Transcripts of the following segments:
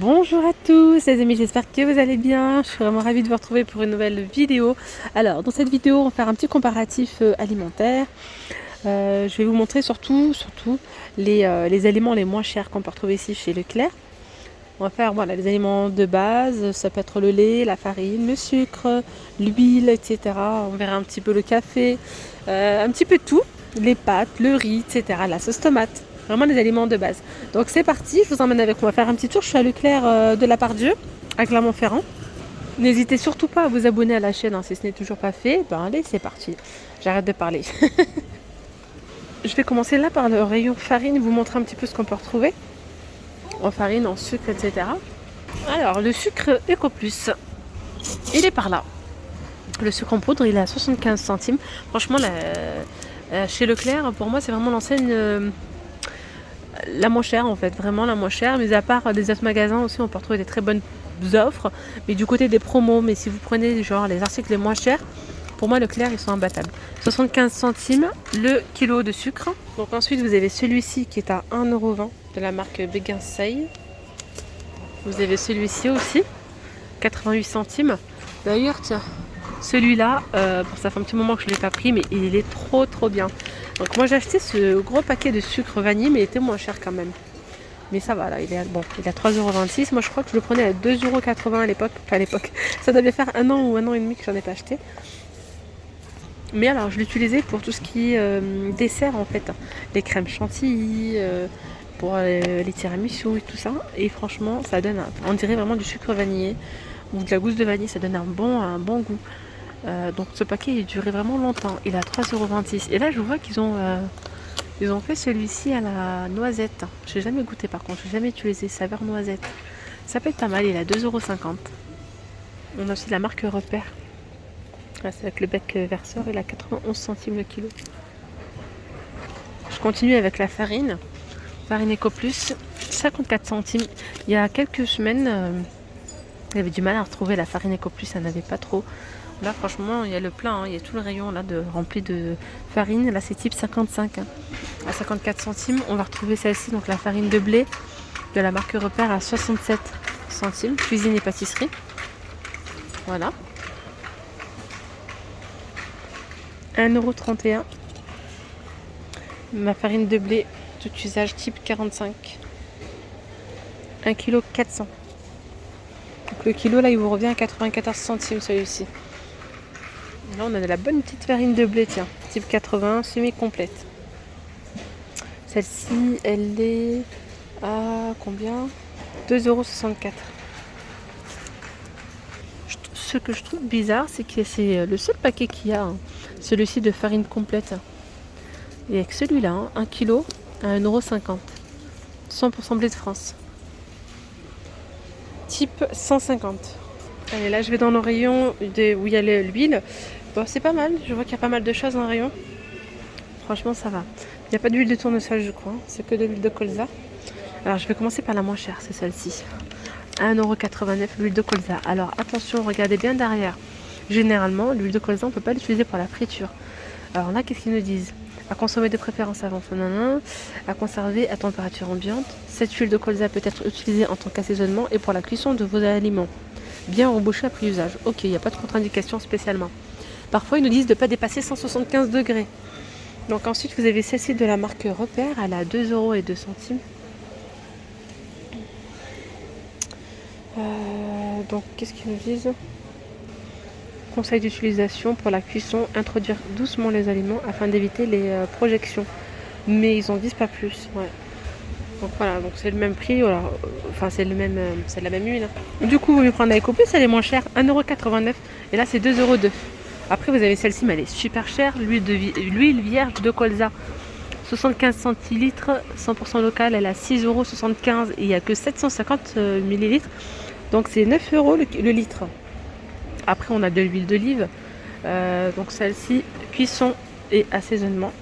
Bonjour à tous les amis, j'espère que vous allez bien. Je suis vraiment ravie de vous retrouver pour une nouvelle vidéo. Alors dans cette vidéo on va faire un petit comparatif alimentaire. Je vais vous montrer surtout les aliments les moins chers qu'on peut retrouver ici chez Leclerc. On va faire voilà, les aliments de base, ça peut être le lait, la farine, le sucre, l'huile, etc. On verra un petit peu le café, un petit peu de tout, les pâtes, le riz, etc. La sauce tomate. Vraiment les aliments de base. Donc c'est parti, je vous emmène avec moi faire un petit tour. Je suis à Leclerc de la Part-Dieu, à Clermont-Ferrand. N'hésitez surtout pas à vous abonner à la chaîne si ce n'est toujours pas fait. Ben allez, c'est parti. J'arrête de parler. Je vais commencer là par le rayon farine, vous montrer un petit peu ce qu'on peut retrouver. En farine, en sucre, etc. Alors le sucre EcoPlus, il est par là. Le sucre en poudre, il est à 75 centimes. Franchement, chez Leclerc, pour moi, c'est vraiment l'enseigne la moins chère en fait, vraiment la moins chère, mais à part des autres magasins aussi on peut retrouver des très bonnes offres, mais du côté des promos, mais si vous prenez genre les articles les moins chers, pour moi Leclerc ils sont imbattables. 75 centimes le kilo de sucre. Donc ensuite vous avez celui-ci qui est à 1,20€ de la marque Béguin-Say. Vous avez celui-ci aussi, 88 centimes. D'ailleurs tiens, celui-là, ça fait un petit moment que je ne l'ai pas pris, mais il est trop bien. Donc moi j'ai acheté ce gros paquet de sucre vanille, mais il était moins cher quand même. Mais ça va là, il est à 3,26€. Moi je crois que je le prenais à 2,80€ à l'époque. Enfin à l'époque, ça doit bien faire un an ou un an et demi que j'en ai pas acheté. Mais alors je l'utilisais pour tout ce qui est dessert en fait. Les crèmes chantilly, pour les tiramisu et tout ça. Et franchement ça donne, on dirait vraiment du sucre vanillé. Ou de la gousse de vanille, ça donne un bon goût. Donc ce paquet il durait vraiment longtemps, il est à 3,26€. Et là je vois qu'ils ont fait celui-ci à la noisette. J'ai jamais goûté par contre, j'ai jamais utilisé saveur noisette. Ça peut être pas mal, il est à 2,50€. On a aussi de la marque Repère. Ah, c'est avec le bec verseur, il est à 91 centimes le kilo. Je continue avec la farine. Farine EcoPlus, 54 centimes. Il y a quelques semaines, il y avait du mal à retrouver la farine EcoPlus, ça n'avait pas trop. Là franchement il y a le plein, il y a tout le rayon là rempli de farine. Là c'est type 55 à 54 centimes. On va retrouver celle-ci, donc la farine de blé de la marque Repère à 67 centimes. Cuisine et pâtisserie. Voilà. 1,31€. Ma farine de blé tout usage type 45. 1,4 kg 400. Donc le kilo là il vous revient à 94 centimes celui-ci. Là on a de la bonne petite farine de blé, tiens, type 80, semi-complète. Celle-ci, elle est à combien? 2,64€. Ce que je trouve bizarre, c'est que c'est le seul paquet qu'il y a, celui-ci de farine complète. Et avec celui-là, 1 kg à 1,50€. 100% blé de France. Type 150. Allez, là je vais dans le rayon où il y a l'huile. Bon, c'est pas mal, je vois qu'il y a pas mal de choses dans le rayon. Franchement, ça va. Il n'y a pas d'huile de tournesol, je crois. C'est que de l'huile de colza. Alors, je vais commencer par la moins chère, c'est celle-ci. 1,89€ l'huile de colza. Alors, attention, regardez bien derrière. Généralement, l'huile de colza, on ne peut pas l'utiliser pour la friture. Alors là, qu'est-ce qu'ils nous disent? À consommer de préférence avant à conserver à température ambiante. Cette huile de colza peut être utilisée en tant qu'assaisonnement et pour la cuisson de vos aliments. Bien rebouché après usage. Ok, il n'y a pas de contre-indication spécialement. Parfois, ils nous disent de ne pas dépasser 175 degrés. Donc ensuite, vous avez celle-ci de la marque Repère, elle est à 2,02€. Donc, qu'est-ce qu'ils nous disent? Conseil d'utilisation pour la cuisson, introduire doucement les aliments afin d'éviter les projections. Mais ils en disent pas plus. Ouais. Donc voilà, donc c'est le même prix, voilà. Enfin c'est la même huile. Du coup, vous pouvez prendre la EcoPlus, elle est moins chère, 1,89€. Et là, c'est 2,02€. Après, vous avez celle-ci, mais elle est super chère, l'huile vierge de colza. 75 centilitres, 100% local, elle est à 6,75€ et il n'y a que 750 millilitres. Donc c'est 9€ le litre. Après, on a de l'huile d'olive. Donc celle-ci, cuisson et assaisonnement.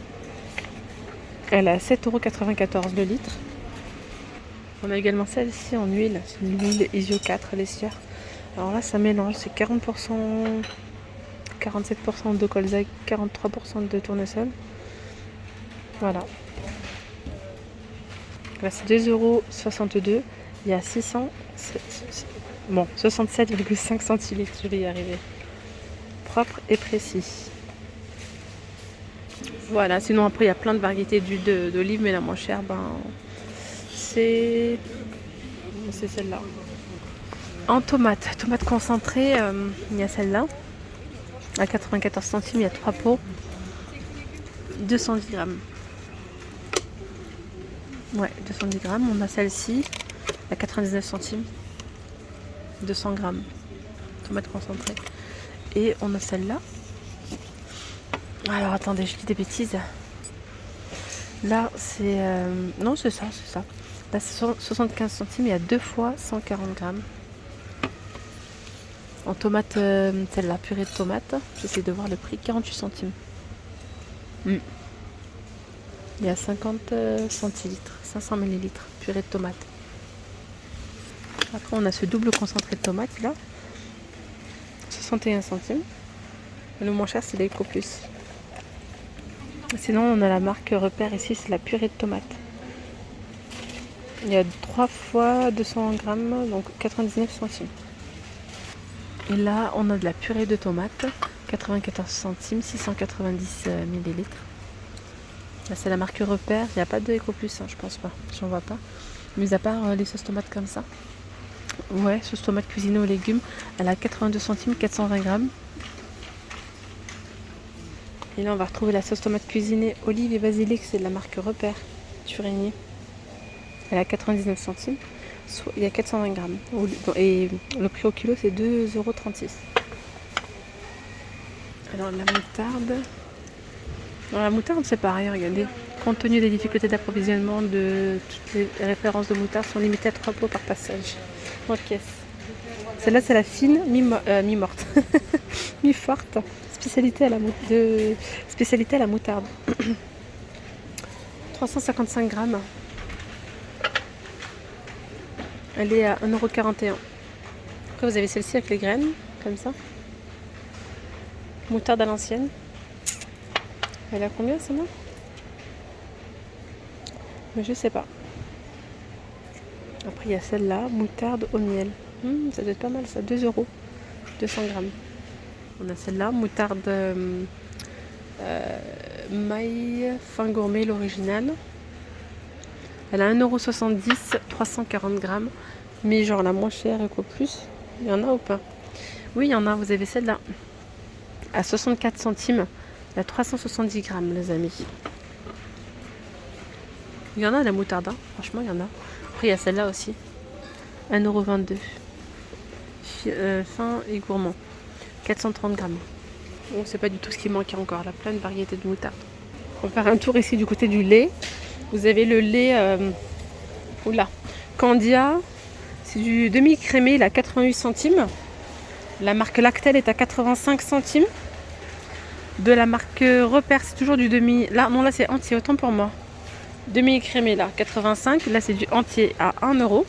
Elle est à 7,94€ le litre. On a également celle-ci en huile. C'est une huile Isio 4 lessière. Alors là, ça mélange. C'est 40%, 47% de colza et 43% de tournesol. Voilà. Là, c'est 2,62€. Il y a 600, bon, 67,5 centilitres, je vais y arriver. Propre et précis. Voilà, sinon après il y a plein de variétés d'huile d'olive, mais la moins chère, c'est celle-là. En tomate concentrée, il y a celle-là. À 94 centimes, il y a 3 pots. 210 grammes. Ouais, 210 grammes. On a celle-ci à 99 centimes. 200 grammes. Tomate concentrée. Et on a celle-là. Alors attendez, je dis des bêtises. Là, c'est... non, c'est ça. Là, c'est 75 centimes. Il y a 2 fois 140 grammes. En tomate, celle-là, purée de tomate. J'essaie de voir le prix. 48 centimes. Il y a 50 centilitres. 500 millilitres. Purée de tomate. Après, on a ce double concentré de tomate, là. 61 centimes. Le moins cher, c'est l'Eco Plus. Sinon, on a la marque Repère ici, c'est la purée de tomate. Il y a 3 fois 200 grammes, donc 99 centimes. Et là, on a de la purée de tomate, 94 centimes, 690 millilitres. Là, c'est la marque Repère. Il n'y a pas de Eco Plus, je pense pas. J'en vois pas. Mis à part les sauces tomates comme ça. Ouais, sauce tomate cuisinée aux légumes. Elle a 82 centimes, 420 grammes. Et là, on va retrouver la sauce tomate cuisinée olive et basilic. C'est de la marque Repère, Turigny. Elle a 99 centimes. Il y a 420 grammes. Et le prix au kilo, c'est 2,36 €. Alors, la moutarde. Dans la moutarde, c'est pareil, regardez. Compte tenu des difficultés d'approvisionnement, toutes les références de moutarde sont limitées à 3 pots par passage. En caisse. Celle-là, c'est la fine, mi-morte. Mi-forte. Spécialité à la moutarde. 355 grammes. Elle est à 1,41 €. Après, vous avez celle-ci avec les graines, comme ça. Moutarde à l'ancienne. Elle a combien, celle-là? Mais je sais pas. Après, il y a celle-là, moutarde au miel. Ça doit être pas mal, ça. 2 €. 200 grammes. On a celle-là, moutarde maille fin gourmet, l'original. Elle a 1,70 €, 340 grammes. Mais genre la moins chère, Eco Plus. Il y en a ou pas? Oui, il y en a. Vous avez celle-là. À 64 centimes. Elle a 370 grammes, les amis. Il y en a de la moutarde, hein. Franchement, il y en a. Après, il y a celle-là aussi. 1,22 €. Fin et gourmand. 430 grammes. Bon, c'est pas du tout ce qui manquait encore. Là, plein de variétés de moutarde. On va faire un tour ici du côté du lait. Vous avez le lait Candia. C'est du demi-crémé, il a 88 centimes. La marque Lactel est à 85 centimes. De la marque Repère, c'est toujours du demi. Là, non, là c'est entier, autant pour moi. Demi-crémé, là, 85. Là, c'est du entier à 1 €.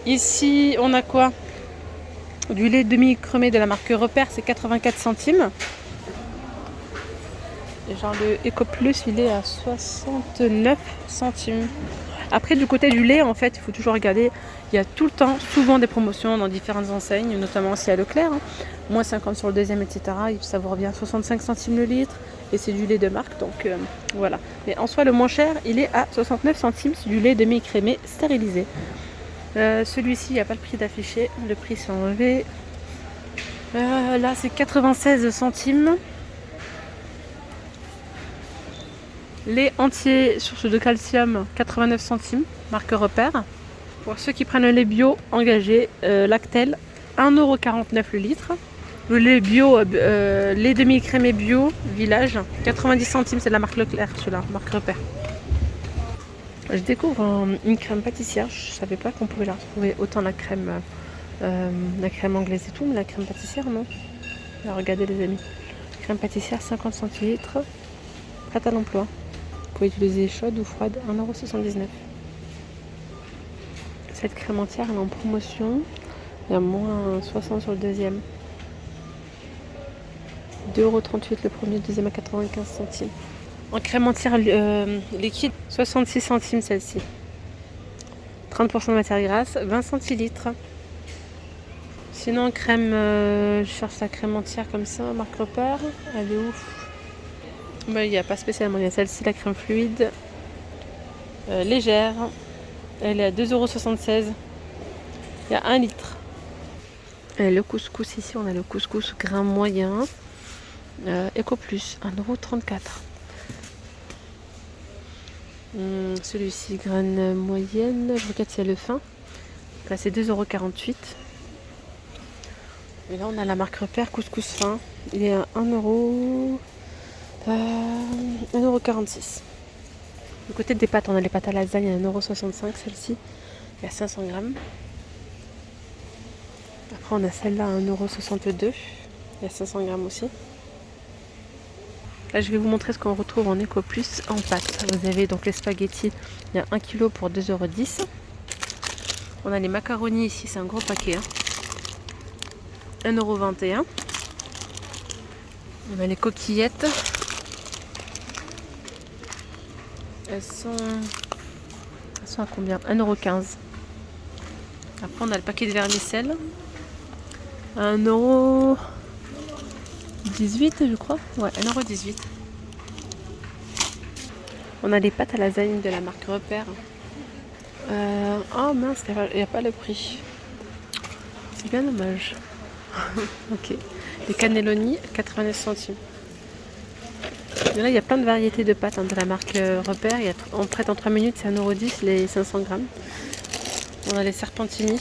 Ici, on a quoi? Du lait demi-crémé de la marque Repère, c'est 84 centimes. Et genre le Eco Plus, il est à 69 centimes. Après, du côté du lait, en fait, il faut toujours regarder. Il y a tout le temps, souvent des promotions dans différentes enseignes, notamment aussi à Leclerc. Moins 50 sur le deuxième, etc. Ça vous revient 65 centimes le litre. Et c'est du lait de marque, donc voilà. Mais en soi, le moins cher, il est à 69 centimes. C'est du lait demi-crémé stérilisé. Celui-ci, il n'y a pas le prix d'affiché. Le prix s'est enlevé. Là, c'est 96 centimes. Lait entier, source de calcium, 89 centimes, marque Repère. Pour ceux qui prennent le lait bio engagé, Lactel, 1,49 € le litre. Le lait bio, lait demi-crémé bio, Village, 90 centimes, c'est de la marque Leclerc, celui-là, marque Repère. Je découvre une crème pâtissière, je savais pas qu'on pouvait la retrouver, autant la crème anglaise et tout, mais la crème pâtissière, non. Alors, regardez les amis, crème pâtissière, 50 centilitres, prête à l'emploi. Vous pouvez utiliser chaude ou froide, 1,79 €. Cette crème entière, elle est en promotion. Il y a moins 60 sur le deuxième. 2,38 € le premier, le deuxième à 95 centimes. En crème entière liquide, 66 centimes celle-ci. 30% de matière grasse, 20 centilitres. Sinon, crème, je cherche la crème entière comme ça, marque Repère. Elle est où? Ben, il n'y a pas spécialement, il y a celle-ci, la crème fluide, légère. Elle est à 2,76 €. Il y a 1 litre. Et le couscous, ici, on a le couscous grain moyen. Eco Plus, 1,34 €. Celui-ci, graine moyenne, je regarde si elle est fin. Là, c'est 2,48 €. Et là, on a la marque Repère couscous fin. Il est à 1,46 €. Du côté des pâtes, on a les pâtes à lasagne à 1,65 € celle-ci. Il y a 500 grammes. Après, on a celle-là à 1,62 €. Il y a 500 grammes aussi. Là, je vais vous montrer ce qu'on retrouve en Eco Plus en pâtes. Vous avez donc les spaghettis, il y a 1 kg pour 2,10 €. On a les macaronis ici, c'est un gros paquet. 1,21 €. On a les coquillettes. Elles sont à combien? 1,15 €. Après, on a le paquet de vermicelle. 1,18 €, je crois. Ouais, 1,18 €. On a les pâtes à lasagne de la marque Repère. Oh mince, il n'y a pas le prix. C'est bien dommage. Ok. Les cannelloni, 89 centimes. Et là, il y a plein de variétés de pâtes de la marque Repère. On prête en 3 minutes, c'est 1,10 € les 500 grammes. On a les serpentini.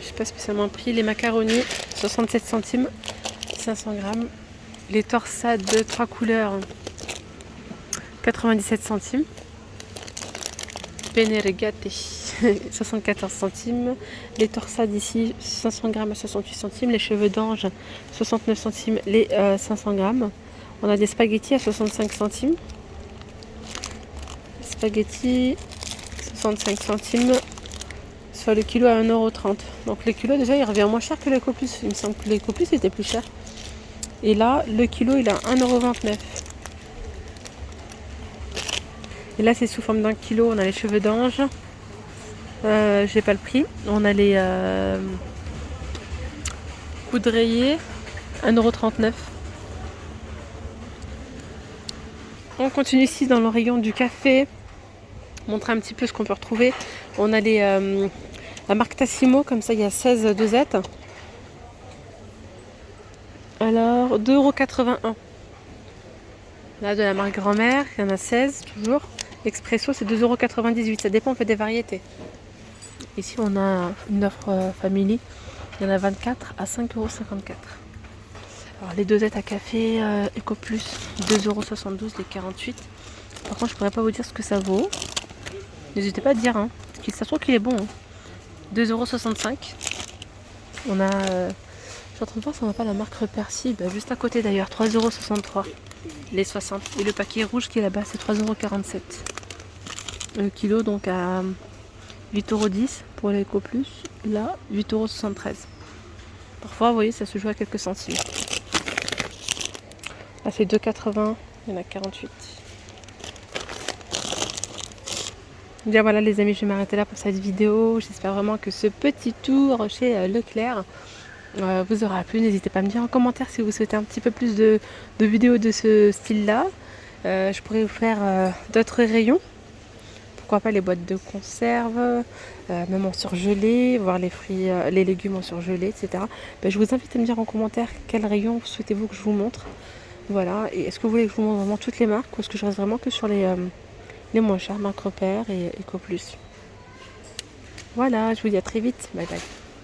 Je sais pas spécialement le prix. Les macaronis, 67 centimes, 500 grammes. Les torsades de 3 couleurs, 97 centimes. Penne rigate, 74 centimes. Les torsades ici, 500 grammes à 68 centimes. Les cheveux d'ange, 69 centimes les 500 grammes. On a des spaghettis à 65 centimes. Spaghettis, 65 centimes. Soit le kilo à 1,30 €. Donc le kilo, déjà, il revient moins cher que l'Eco Plus. Il me semble que l'Eco Plus était plus cher. Et là, le kilo, il est à 1,29 €. Et là, c'est sous forme d'un kilo. On a les cheveux d'ange. J'ai pas le prix. On a les poudriers, 1,39 €. On continue ici dans le rayon du café. Montrer un petit peu ce qu'on peut retrouver. On a la marque Tassimo, comme ça il y a 16 dosettes. Alors 2,81 €. Là de la marque Grand-Mère, il y en a 16 toujours. Expresso c'est 2,98 €. Ça dépend, on fait des variétés. Ici on a une offre Family. Il y en a 24 à 5,54 €. Alors les dosettes à café Eco Plus, 2,72 € les 48. Par contre je pourrais pas vous dire ce que ça vaut. N'hésitez pas à dire, hein, parce que ça se trouve qu'il est bon. 2,65 €. On a, je suis en train de voir si on n'a pas la marque Repère, juste à côté d'ailleurs, 3,63 € les 60. Et le paquet rouge qui est là-bas, c'est 3,47 €. Le kilo donc à 8,10 € pour l'Eco Plus. Là, 8,73 €. Parfois, vous voyez, ça se joue à quelques centimes. Là, c'est 2,80 €. Il y en a 48. Bien voilà les amis, je vais m'arrêter là pour cette vidéo. J'espère vraiment que ce petit tour chez Leclerc vous aura plu. N'hésitez pas à me dire en commentaire si vous souhaitez un petit peu plus de vidéos de ce style-là. Je pourrais vous faire d'autres rayons. Pourquoi pas les boîtes de conserve, même en surgelé, voir les fruits, les légumes en surgelé, etc. Je vous invite à me dire en commentaire quel rayon souhaitez-vous que je vous montre. Voilà, et est-ce que vous voulez que je vous montre vraiment toutes les marques ou est-ce que je reste vraiment que sur les moins chers, marque Repère et Eco Plus. Voilà, je vous dis à très vite. Bye bye.